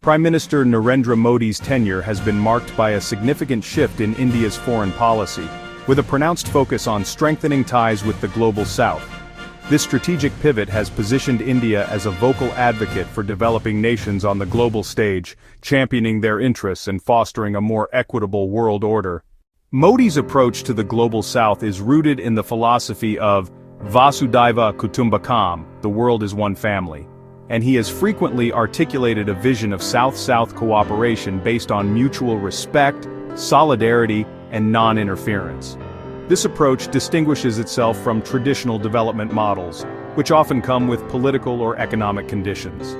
Prime Minister Narendra Modi's tenure has been marked by a significant shift in India's foreign policy, with a pronounced focus on strengthening ties with the global south. This strategic pivot has positioned India as a vocal advocate for developing nations on the global stage, championing their interests and fostering a more equitable world order. Modi's approach to the global south is rooted in the philosophy of Vasudhaiva Kutumbakam, the world is one family, and he has frequently articulated a vision of South-South cooperation based on mutual respect, solidarity, and non-interference. This approach distinguishes itself from traditional development models, which often come with political or economic conditions.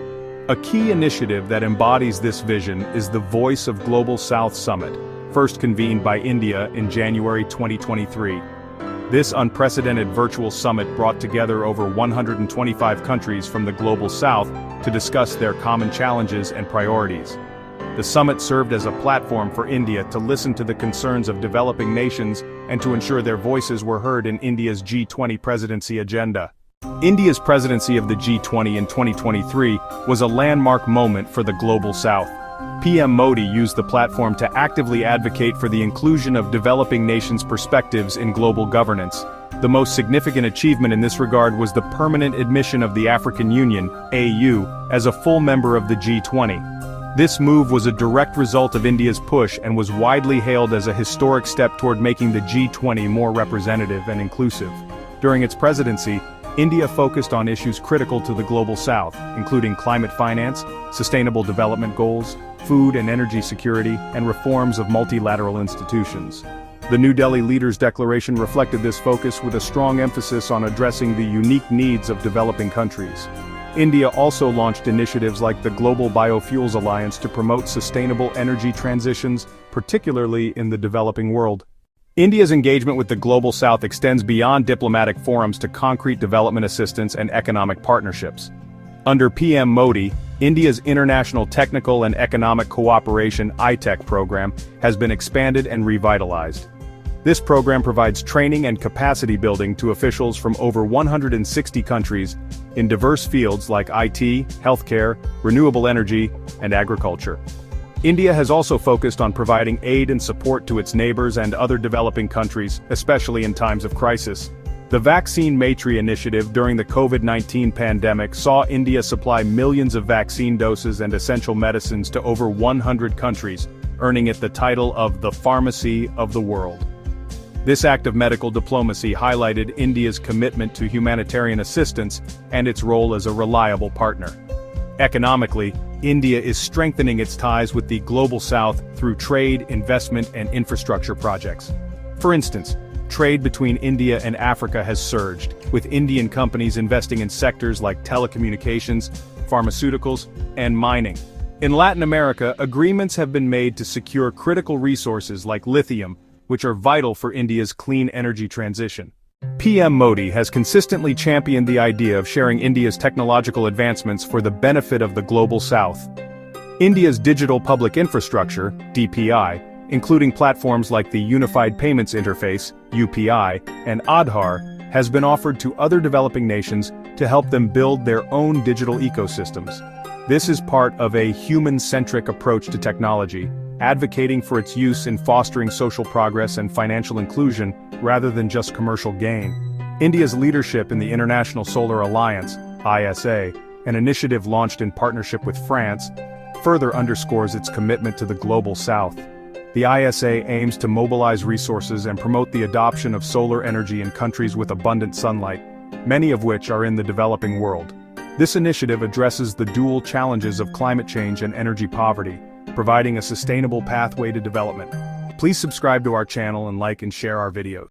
A key initiative that embodies this vision is the Voice of Global South Summit, first convened by India in January 2023. This unprecedented virtual summit brought together over 125 countries from the global south to discuss their common challenges and priorities. The summit served as a platform for India to listen to the concerns of developing nations and to ensure their voices were heard in India's G20 presidency agenda. India's presidency of the G20 in 2023 was a landmark moment for the global south. PM Modi used the platform to actively advocate for the inclusion of developing nations' perspectives in global governance. The most significant achievement in this regard was the permanent admission of the African Union, AU, as a full member of the G20. This move was a direct result of India's push and was widely hailed as a historic step toward making the G20 more representative and inclusive. During its presidency, India focused on issues critical to the global south, including climate finance, sustainable development goals, food and energy security, and reforms of multilateral institutions. The New Delhi Leaders' Declaration reflected this focus with a strong emphasis on addressing the unique needs of developing countries. India also launched initiatives like the Global Biofuels Alliance to promote sustainable energy transitions, particularly in the developing world. India's engagement with the global south extends beyond diplomatic forums to concrete development assistance and economic partnerships. Under PM Modi, India's International Technical and Economic Cooperation (ITEC) program has been expanded and revitalized. This program provides training and capacity building to officials from over 160 countries in diverse fields like IT, healthcare, renewable energy, and agriculture. India has also focused on providing aid and support to its neighbors and other developing countries, especially in times of crisis. The Vaccine Maitri initiative during the COVID-19 pandemic saw India supply millions of vaccine doses and essential medicines to over 100 countries, earning it the title of the Pharmacy of the World. This act of medical diplomacy highlighted India's commitment to humanitarian assistance and its role as a reliable partner. Economically, India is strengthening its ties with the global south through trade, investment, and infrastructure projects. For instance, trade between India and Africa has surged, with Indian companies investing in sectors like telecommunications, pharmaceuticals, and mining. In Latin America, agreements have been made to secure critical resources like lithium, which are vital for India's clean energy transition. PM Modi has consistently championed the idea of sharing India's technological advancements for the benefit of the global south. India's digital public infrastructure, DPI, including platforms like the Unified Payments Interface, UPI, and Aadhaar, has been offered to other developing nations to help them build their own digital ecosystems. This is part of a human-centric approach to technology, advocating for its use in fostering social progress and financial inclusion rather than just commercial gain. India's leadership in the International Solar Alliance, ISA, an initiative launched in partnership with France, further underscores its commitment to the global south. The ISA aims to mobilize resources and promote the adoption of solar energy in countries with abundant sunlight, many of which are in the developing world. This initiative addresses the dual challenges of climate change and energy poverty, providing a sustainable pathway to development. Please subscribe to our channel and like and share our videos.